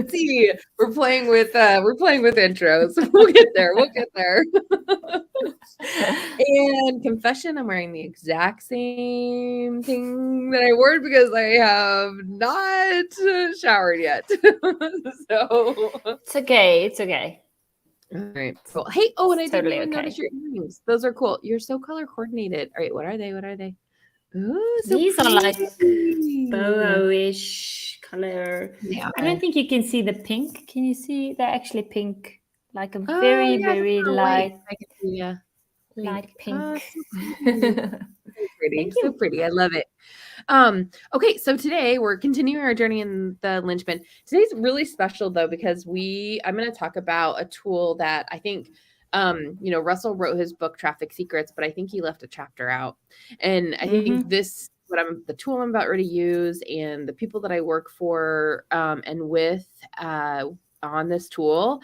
See, we're playing with intros. We'll get there. We'll get there. And confession, I'm wearing the exact same thing that I wore because I have not showered yet. So It's okay. It's okay. all right. Cool. Hey, oh, and I didn't Totally even okay. notice your earrings. Those are cool. You're so color coordinated. All right, what are they? What are they? Ooh, so These are like pretty. boho-ish color. They I don't are. think you can see the pink. Can you see? They're actually pink, like a Oh, very, yeah, just very for white. light, I can see, yeah. light Oh, pink. so pretty. So pretty. Thank So you. pretty. I love it. Okay, so today we're continuing our journey in the linchpin. Today's really special though because I'm going to talk about a tool that I think Russell wrote his book Traffic Secrets, but I think he left a chapter out. And I think Mm-hmm. the tool I'm about ready to use and the people that I work for and with on this tool,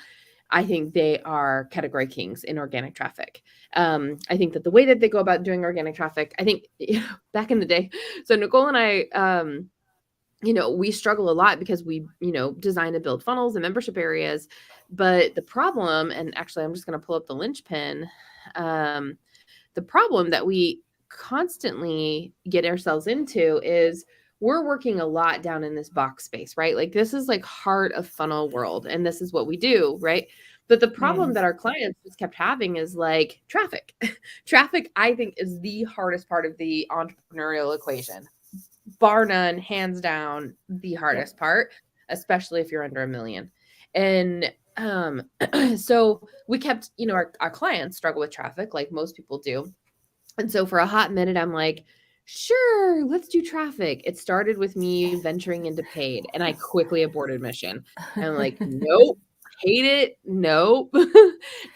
I think they are category kings in organic traffic. I think that the way that they go about doing organic traffic, I think back in the day, so Nicole and I, we struggle a lot because we, design and build funnels and membership areas. But the problem, and actually, I'm just going to pull up the linchpin. The problem that we constantly get ourselves into is we're working a lot down in this box space, right? Like this is like heart of funnel world, and this is what we do, right? But the problem that our clients just kept having is like traffic. Traffic, I think, is the hardest part of the entrepreneurial equation, bar none, hands down, the hardest part, especially if you're under 1 million. And so we kept, our clients struggle with traffic like most people do. And so for a hot minute, I'm like, sure, let's do traffic. It started with me venturing into paid, and I quickly aborted mission. I'm like, nope, hate it, nope.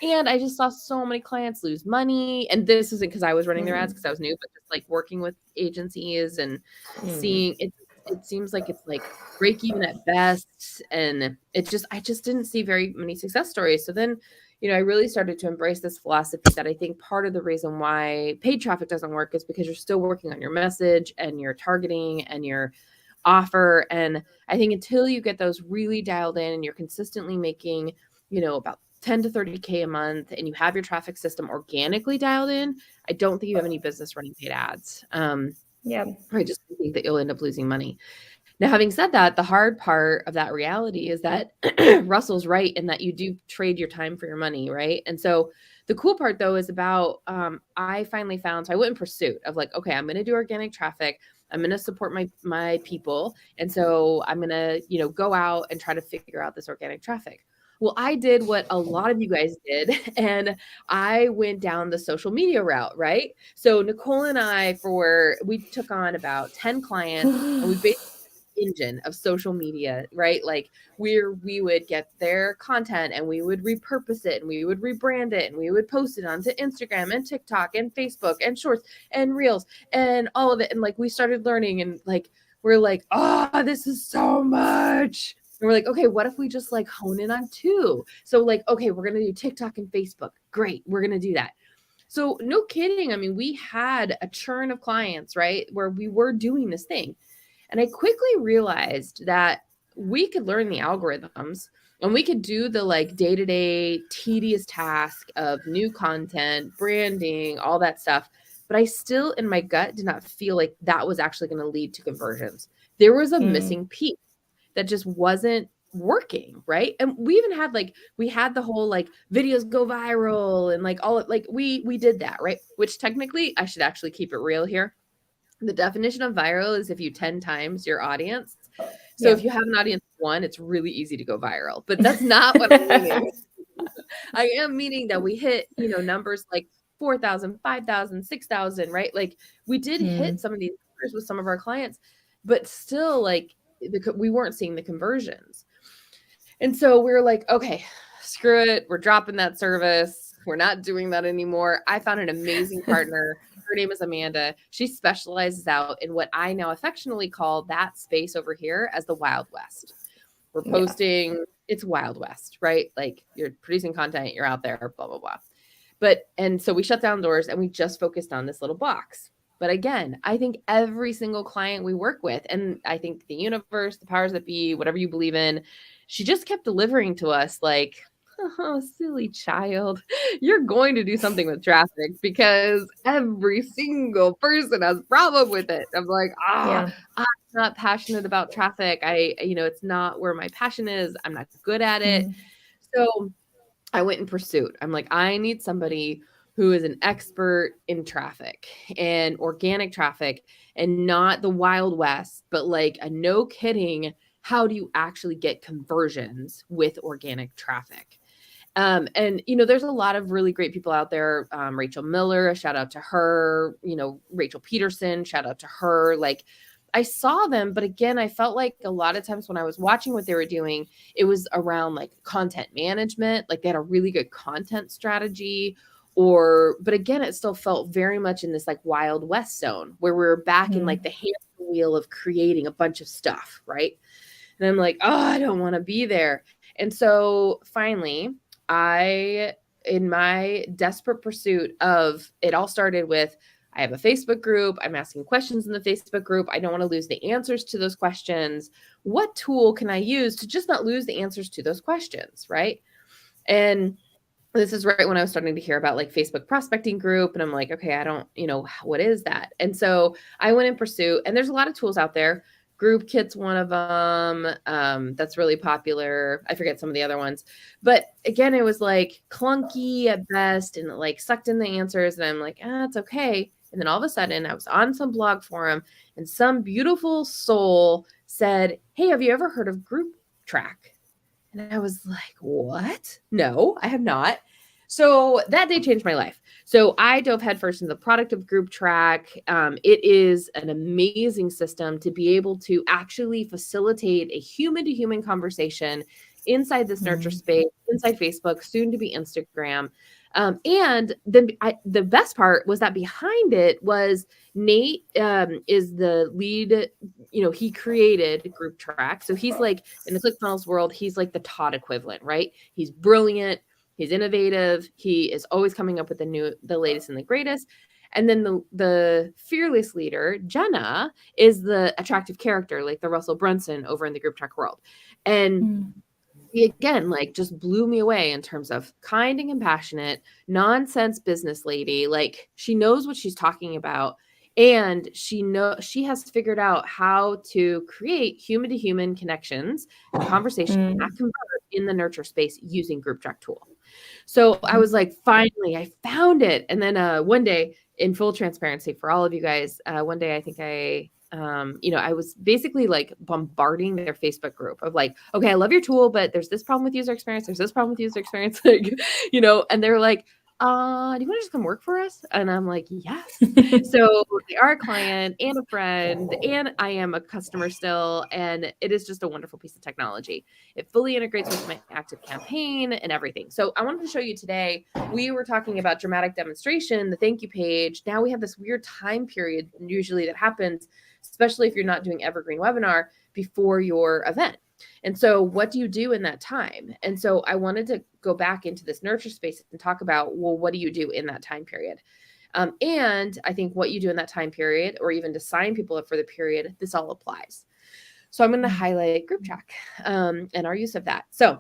And I just saw so many clients lose money. And this isn't because I was running their ads because I was new, but just like working with agencies and seeing it. It seems like it's like break even at best, and I just didn't see very many success stories. So then I really started to embrace this philosophy that I think part of the reason why paid traffic doesn't work is because you're still working on your message and your targeting and your offer. And I think until you get those really dialed in and you're consistently making, about 10 to 30K a month and you have your traffic system organically dialed in, I don't think you have any business running paid ads. Yeah. I just think that you'll end up losing money. Now, having said that, the hard part of that reality is that Russell's right in that you do trade your time for your money, right? And so the cool part though is about I finally found, so I went in pursuit of like, okay, I'm going to do organic traffic. I'm going to support my people. And so I'm going to, go out and try to figure out this organic traffic. Well, I did what a lot of you guys did, and I went down the social media route, right? So Nicole and we took on about 10 clients, and we basically engine of social media, right? Like we would get their content and we would repurpose it and we would rebrand it and we would post it onto Instagram and TikTok and Facebook and shorts and reels and all of it. And like we started learning and like we're like, oh, this is so much. And we're like, okay, what if we just like hone in on two? So like, okay, we're gonna do TikTok and Facebook. Great, we're gonna do that. So no kidding. I mean, we had a churn of clients, right? Where we were doing this thing. And I quickly realized that we could learn the algorithms and we could do the like day-to-day tedious task of new content, branding, all that stuff. But I still, in my gut, did not feel like that was actually going to lead to conversions. There was a missing piece that just wasn't working, right? And we even had we had the whole like videos go viral and like all like we did that, right? Which technically I should actually keep it real here. The definition of viral is if you 10 times your audience. So if you have an audience of 1, it's really easy to go viral. But that's not what I'm meaning. I am meaning that we hit, numbers like 4,000, 5,000, 6,000, right? Like we did hit some of these numbers with some of our clients, but still like we weren't seeing the conversions. And so we were like, okay, screw it. We're dropping that service. We're not doing that anymore. I found an amazing partner. Her name is Amanda. She specializes out in what I now affectionately call that space over here as the Wild West. We're posting, it's Wild West, right? Like you're producing content, you're out there, blah, blah, blah. And so we shut down doors and we just focused on this little box. But again, I think every single client we work with, and I think the universe, the powers that be, whatever you believe in, she just kept delivering to us like, oh, silly child, you're going to do something with traffic because every single person has a problem with it. I'm like, Yeah. I'm not passionate about traffic. It's not where my passion is. I'm not good at it. So I went in pursuit. I'm like, I need somebody who is an expert in traffic and organic traffic and not the Wild West, but like a no kidding, how do you actually get conversions with organic traffic? And there's a lot of really great people out there. Rachel Miller, a shout out to her, Rachel Peterson, shout out to her. Like I saw them, but again, I felt like a lot of times when I was watching what they were doing, it was around like content management, like they had a really good content strategy. But again, it still felt very much in this like Wild West zone where we're back in like the hamster wheel of creating a bunch of stuff, right? And I'm like, oh, I don't want to be there. And so finally, in my desperate pursuit of it all started with, I have a Facebook group. I'm asking questions in the Facebook group. I don't want to lose the answers to those questions. What tool can I use to just not lose the answers to those questions, right? And this is right when I was starting to hear about like Facebook prospecting group. And I'm like, okay, I don't, what is that? And so I went in pursuit, and there's a lot of tools out there. Group Kit's one of them. That's really popular. I forget some of the other ones, but again, it was like clunky at best, and it like sucked in the answers. And I'm like, it's okay. And then all of a sudden, I was on some blog forum, and some beautiful soul said, "Hey, have you ever heard of Group Track?" And I was like, "What? No, I have not." So that day changed my life. So I dove headfirst into the product of Group Track. It is an amazing system to be able to actually facilitate a human-to-human conversation inside this nurture space, inside Facebook, soon to be Instagram. And then the best part was that behind it was Nate is the lead. He created Group Track. So he's like, in the ClickFunnels world, he's like the Todd equivalent, right? He's brilliant. He's innovative. He is always coming up with the latest and the greatest. And then the fearless leader, Jenna, is the attractive character, like the Russell Brunson over in the Group Track world. And he, again, like just blew me away in terms of kind and compassionate, nonsense business lady. Like she knows what she's talking about. And she has figured out how to create human to human connections and conversation that convert in the nurture space using Group Track tool. So I was like, finally, I found it. And then one day, in full transparency for all of you guys, one day I think I was basically like bombarding their Facebook group of like, okay, I love your tool, but there's this problem with user experience. There's this problem with user experience. Like, and they're like, do you want to just come work for us? And I'm like, yes. So they are a client and a friend, and I am a customer still. And it is just a wonderful piece of technology. It fully integrates with my active campaign and everything. So I wanted to show you today, we were talking about dramatic demonstration, the thank you page. Now we have this weird time period usually that happens, especially if you're not doing evergreen webinar before your event. And so what do you do in that time? And so I wanted to go back into this nurture space and talk about, well, what do you do in that time period? And I think what you do in that time period, or even to sign people up for the period, this all applies. So I'm going to highlight Group Track and our use of that. So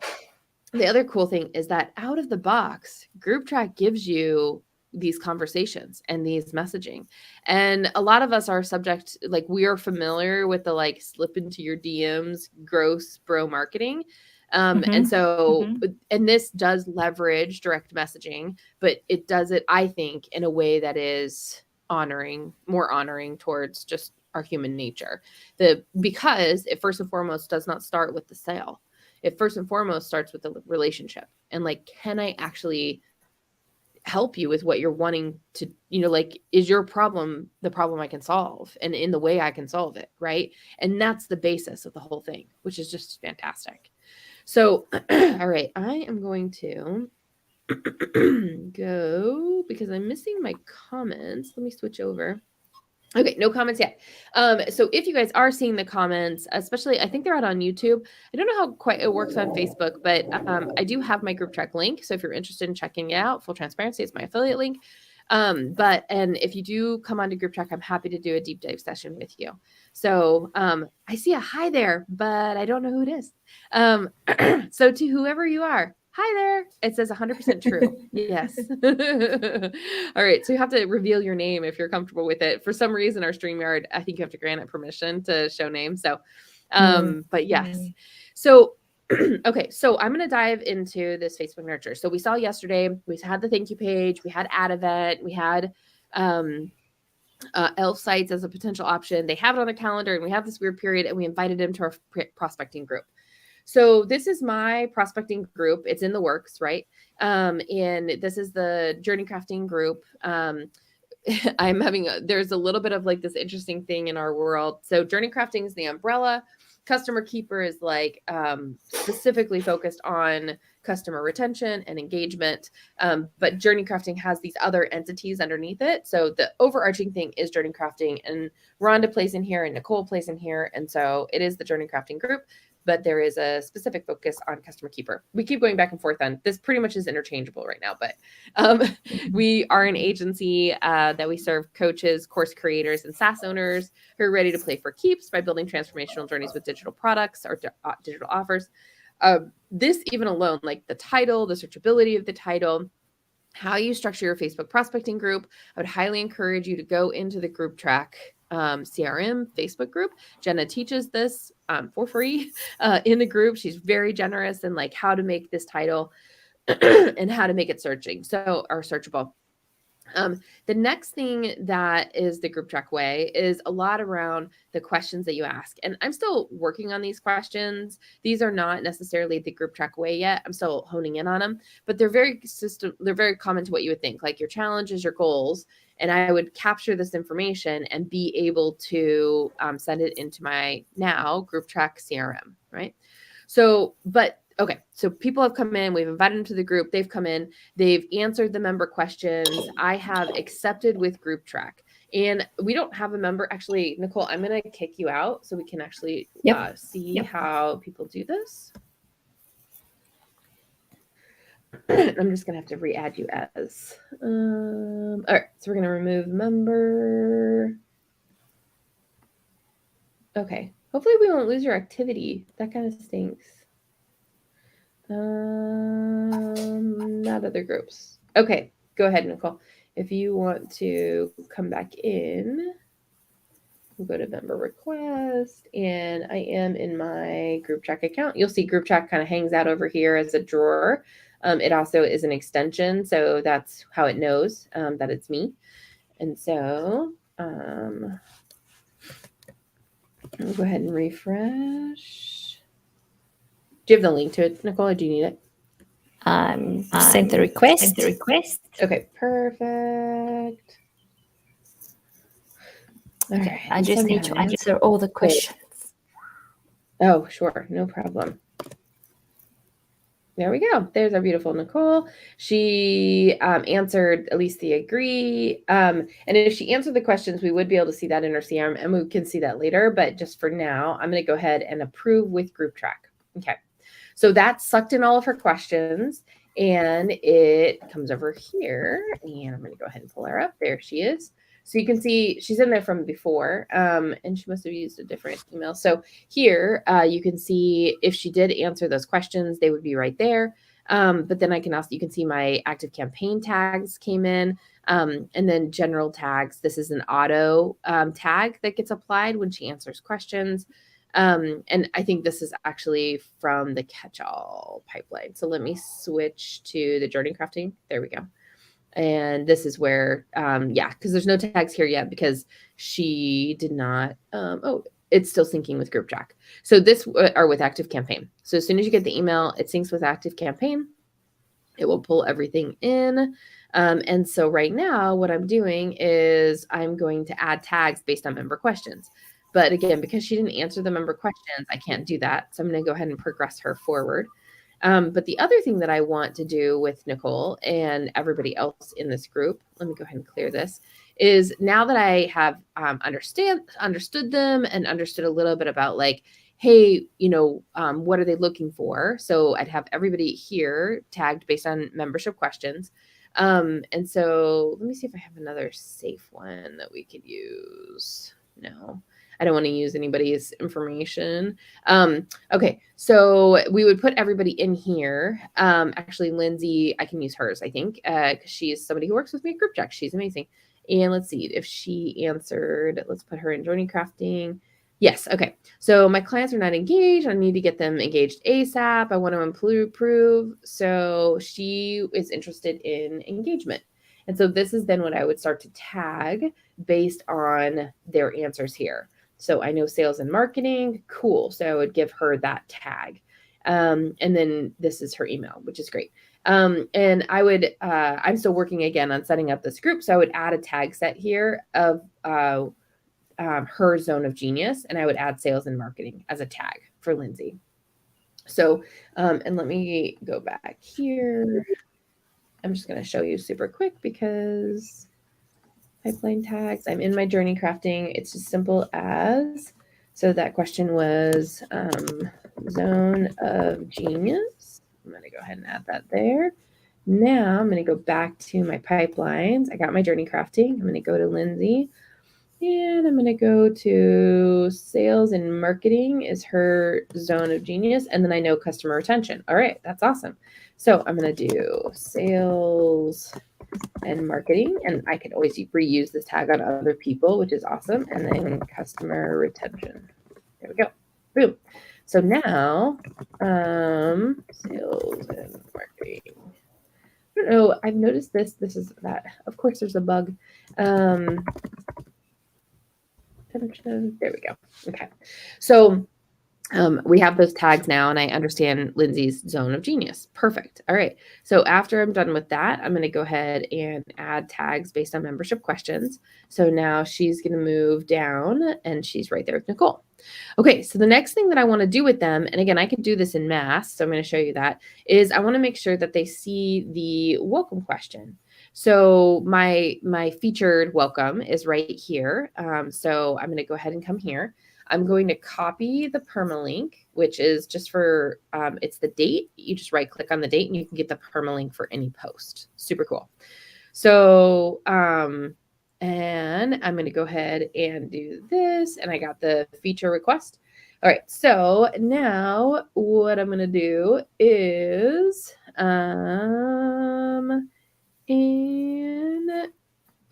the other cool thing is that out of the box, Group Track gives you these conversations and these messaging. And a lot of us are subject, like we are familiar with the like slip into your DMs, gross bro marketing. And so, and this does leverage direct messaging, but it does it, I think, in a way that is more honoring towards just our human nature. Because it first and foremost does not start with the sale. It first and foremost starts with the relationship. And like, can I actually help you with what you're wanting to, like, is your problem the problem I can solve, and in the way I can solve it, right? And that's the basis of the whole thing, which is just fantastic. So, all right, I am going to go because I'm missing my comments. Let me switch over. Okay, no comments yet. So if you guys are seeing the comments, especially, I think they're out on YouTube. I don't know how quite it works on Facebook, but I do have my Group Track link. So if you're interested in checking it out, full transparency, it's my affiliate link. And if you do come onto Group Track, I'm happy to do a deep dive session with you. So I see a hi there, but I don't know who it is. So to whoever you are, hi there. It says 100% true. Yes. All right. So you have to reveal your name if you're comfortable with it. For some reason, our StreamYard, I think you have to grant it permission to show name. So, but yes. So, okay. So I'm going to dive into this Facebook Nurture. So we saw yesterday, we had the thank you page, we had ad event, we had, elf sites as a potential option. They have it on their calendar and we have this weird period and we invited them to our prospecting group. So this is my prospecting group. It's in the works, right? And this is the journey crafting group. I'm having, there's a little bit of like this interesting thing in our world. So journey crafting is the umbrella. Customer Keeper is like specifically focused on customer retention and engagement. But Journey Crafting has these other entities underneath it. So the overarching thing is Journey Crafting, and Rhonda plays in here and Nicole plays in here. And so it is the Journey Crafting group, but there is a specific focus on Customer Keeper. We keep going back and forth on this, pretty much is interchangeable right now, but we are an agency that we serve coaches, course creators, and SaaS owners who are ready to play for keeps by building transformational journeys with digital products or digital offers. This even alone, like the title, the searchability of the title, how you structure your Facebook prospecting group, I would highly encourage you to go into the Group Track CRM Facebook group. Jenna teaches this for free in the group. She's very generous in like how to make this title and how to make it searchable. The next thing that is the Group Track way is a lot around the questions that you ask. And I'm still working on these questions. These are not necessarily the Group Track way yet. I'm still honing in on them, but they're very common to what you would think, like your challenges, your goals. And I would capture this information and be able to send it into my now Group Track CRM, right? So, okay, so people have come in, we've invited them to the group, they've come in, they've answered the member questions. I have accepted with Group Track. And we don't have a member. Actually, Nicole, I'm going to kick you out so we can actually see how people do this. I'm just going to have to re-add you as. All right, so we're going to remove member. Okay, hopefully we won't lose your activity. That kind of stinks. Not other groups. Okay, go ahead, Nicole. If you want to come back in, we'll go to member request, and I am in my Group Track account. You'll see Group Track kind of hangs out over here as a drawer. It also is an extension, so that's how it knows that it's me. And so I'll go ahead and refresh. Do you have the link to it, Nicole, or do you need it? Send the request. Okay, perfect. Okay, I just need to answer all the questions. Oh, sure, no problem. There we go. There's our beautiful Nicole. She answered at least the agree. And if she answered the questions, we would be able to see that in our CRM, and we can see that later. But just for now, I'm going to go ahead and approve with Group Track. Okay. So that sucked in all of her questions, and it comes over here, and I'm going to go ahead and pull her up. There she is. So you can see she's in there from before, and she must have used a different email. So here you can see if she did answer those questions, they would be right there. But then you can see my active campaign tags came in, and then general tags. This is an auto tag that gets applied when she answers questions. And I think this is actually from the catch-all pipeline. So let me switch to the journey crafting. There we go. And this is where, because there's no tags here yet because she did not, it's still syncing with Group Track. So this are with Active Campaign. So as soon as you get the email, it syncs with Active Campaign. It will pull everything in. And so right now what I'm doing is I'm going to add tags based on member questions. But again, because she didn't answer the member questions, I can't do that. So I'm going to go ahead and progress her forward. But the other thing that I want to do with Nicole and everybody else in this group, let me go ahead and clear this, is now that I have understood them and understood a little bit about like, hey, what are they looking for? So I'd have everybody here tagged based on membership questions. And so let me see if I have another safe one that we could use. No, I don't want to use anybody's information. Okay, so we would put everybody in here. Actually, Lindsay, I can use hers, I think, because she's somebody who works with me at Group Check. She's amazing. And let's see if she answered. Let's put her in Journey Crafting. Yes. Okay. So my clients are not engaged. I need to get them engaged ASAP. I want to improve. So she is interested in engagement. And so this is then what I would start to tag based on their answers here. So I know sales and marketing. Cool. So I would give her that tag. And then this is her email, which is great. And I would, I'm still working again on setting up this group. So I would add a tag set here of, her zone of genius, and I would add sales and marketing as a tag for Lindsay. So, and let me go back here. I'm just going to show you super quick because pipeline tags, I'm in my Journey Crafting. It's as simple as, so that question was zone of genius. I'm going to go ahead and add that there. Now I'm going to go back to my pipelines. I got my Journey Crafting. I'm going to go to Lindsay. And I'm going to go to sales and marketing is her zone of genius. And then I know customer retention. All right, that's awesome. So I'm going to do sales and marketing. And I can always reuse this tag on other people, which is awesome. And then customer retention. There we go. Boom. So now, sales and marketing. I don't know. I've noticed this. This is that. Of course, there's a bug. There we go. Okay. So we have those tags now, and I understand Lindsay's zone of genius. Perfect. All right. So after I'm done with that, I'm going to go ahead and add tags based on membership questions. So now she's going to move down, and she's right there with Nicole. Okay. So the next thing that I want to do with them, and again, I can do this in mass, so I'm going to show you that, is I want to make sure that they see the welcome question. So my featured welcome is right here. So I'm going to go ahead and come here. I'm going to copy the permalink, which is just for, it's the date. You just right click on the date and you can get the permalink for any post. Super cool. So, and I'm going to go ahead and do this. And I got the feature request. All right. So now what I'm going to do is, and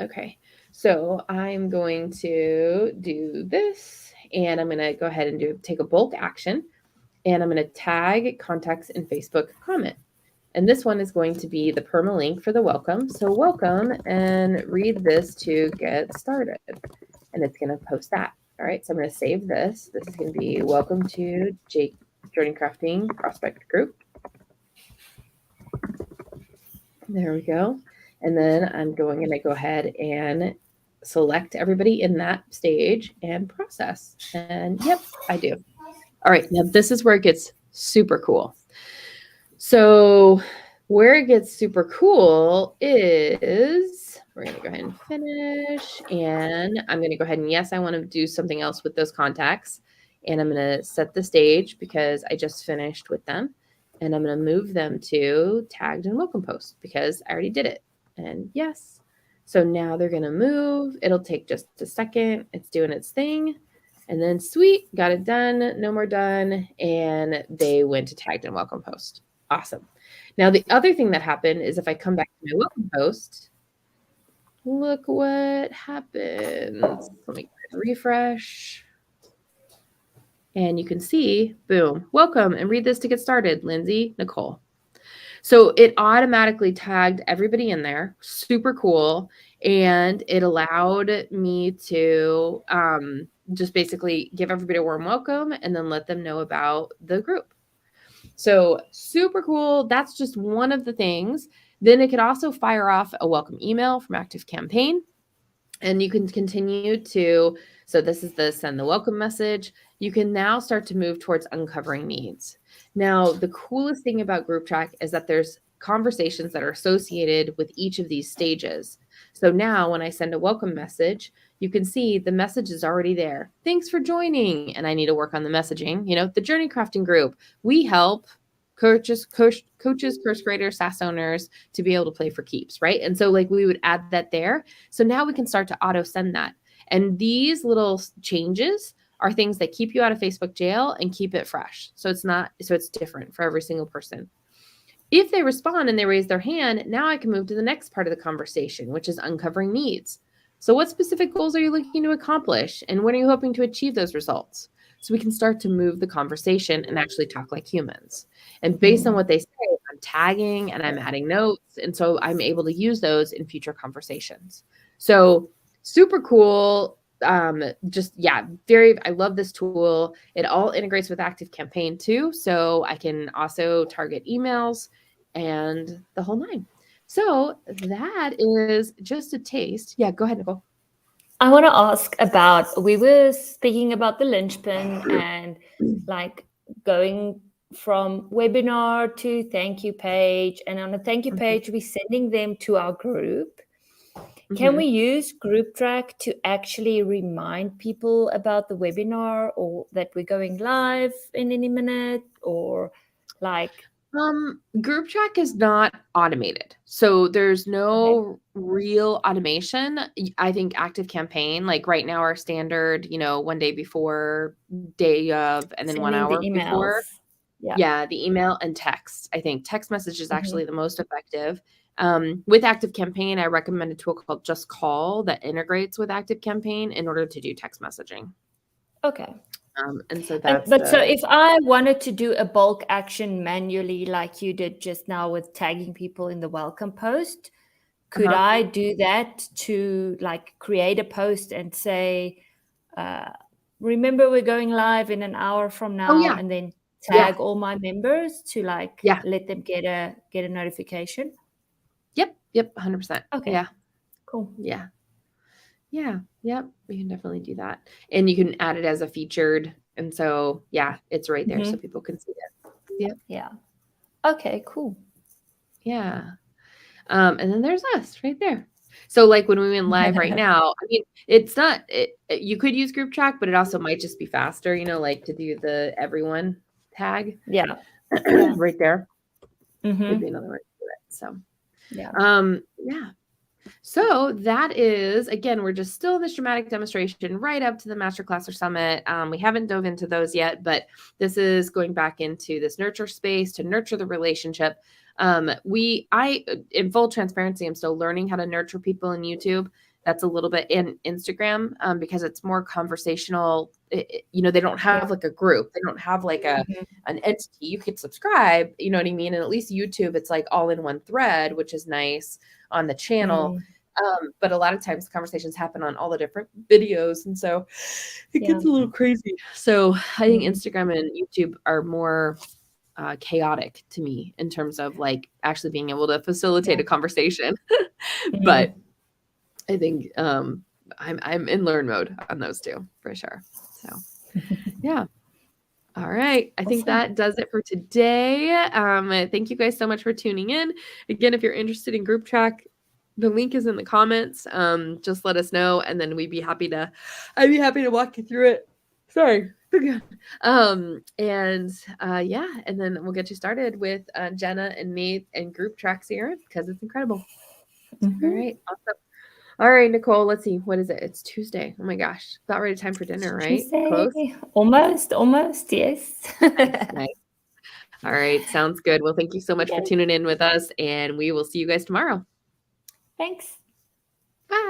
okay, so I'm going to do this, and I'm going to go ahead and take a bulk action, and I'm going to tag contacts in Facebook comment. And this one is going to be the permalink for the welcome. So welcome, and read this to get started. And it's going to post that. All right, so I'm going to save this. This is going to be welcome to Jake Journey Crafting Prospect Group. There we go. And then I'm going to go ahead and select everybody in that stage and process. And yep, I do. All right, now this is where it gets super cool. So where it gets super cool is, we're going to go ahead and finish. And I'm going to go ahead and yes, I want to do something else with those contacts. And I'm going to set the stage because I just finished with them. And I'm going to move them to tagged and welcome post because I already did it. And yes. So now they're going to move. It'll take just a second. It's doing its thing. And then sweet, got it done. No more done. And they went to tagged and welcome post. Awesome. Now, the other thing that happened is if I come back to my welcome post, look what happens. Let me refresh. And you can see, boom, welcome, and read this to get started, Lindsay, Nicole. So it automatically tagged everybody in there. Super cool. And it allowed me to just basically give everybody a warm welcome and then let them know about the group. So super cool. That's just one of the things. Then it could also fire off a welcome email from ActiveCampaign. And you can continue to, so this is the send the welcome message. You can now start to move towards uncovering needs. Now, the coolest thing about Group Check is that there's conversations that are associated with each of these stages. So now when I send a welcome message, you can see the message is already there. Thanks for joining. And I need to work on the messaging. You know, the Journey Crafting group, we help coaches, course creators, SaaS owners to be able to play for keeps, right? And so like we would add that there. So now we can start to auto send that. And these little changes are things that keep you out of Facebook jail and keep it fresh. So it's different for every single person. If they respond and they raise their hand, now I can move to the next part of the conversation, which is uncovering needs. So what specific goals are you looking to accomplish? And when are you hoping to achieve those results? So we can start to move the conversation and actually talk like humans. And based on what they say, I'm tagging and I'm adding notes. And so I'm able to use those in future conversations. So super cool. I love this tool. It all integrates with ActiveCampaign too. So I can also target emails and the whole nine. So that is just a taste. Yeah, go ahead, Nicole. I want to ask about, we were speaking about the linchpin and like going from webinar to thank you page. And on a thank you page, we're sending them to our group. Can we use GroupTrack to actually remind people about the webinar or that we're going live in any minute, or like? GroupTrack is not automated. So there's no real automation. I think ActiveCampaign, like right now, our standard, 1 day before, day of, and then 1 hour before. Yeah, the email and text. I think text message is actually the most effective. With ActiveCampaign, I recommend a tool called Just Call that integrates with ActiveCampaign in order to do text messaging. Okay. And so that's so if I wanted to do a bulk action manually, like you did just now with tagging people in the welcome post, could I do that to like create a post and say, remember we're going live in an hour from now, and then tag all my members to like let them get a notification? Yep, 100%. Okay. Yeah. Cool. Yeah. Yep. We can definitely do that. And you can add it as a featured. And so, it's right there so people can see it. Yep. Yeah. Okay, cool. Yeah. And then there's us right there. So like when we went live right now, I mean, it's not, you could use GroupTrack, but it also might just be faster, like to do the everyone tag. Yeah. Right there. Could be another way to do it. So, So that is, again, we're just still in this dramatic demonstration right up to the Masterclass or Summit. We haven't dove into those yet, but this is going back into this nurture space to nurture the relationship. In full transparency, I'm still learning how to nurture people in YouTube. That's a little bit in Instagram because it's more conversational. They don't have like a group. They don't have like an entity. You could subscribe, you know what I mean? And at least YouTube, it's like all in one thread, which is nice on the channel. But a lot of times conversations happen on all the different videos. And so it gets a little crazy. So I think Instagram and YouTube are more chaotic to me in terms of like actually being able to facilitate a conversation. But I think I'm in learn mode on those two for sure. So all right. I think that does it for today. Thank you guys so much for tuning in. Again, if you're interested in GroupTrack, the link is in the comments. Just let us know, and then I'd be happy to walk you through it. Sorry. And then we'll get you started with Jenna and Nate and GroupTrack here because it's incredible. All right. Awesome. All right, Nicole, let's see. What is it? It's Tuesday. Oh my gosh. About ready time for dinner, right? Tuesday. Close? Almost, yes. Nice. All right. Sounds good. Well, thank you so much for tuning in with us, and we will see you guys tomorrow. Thanks.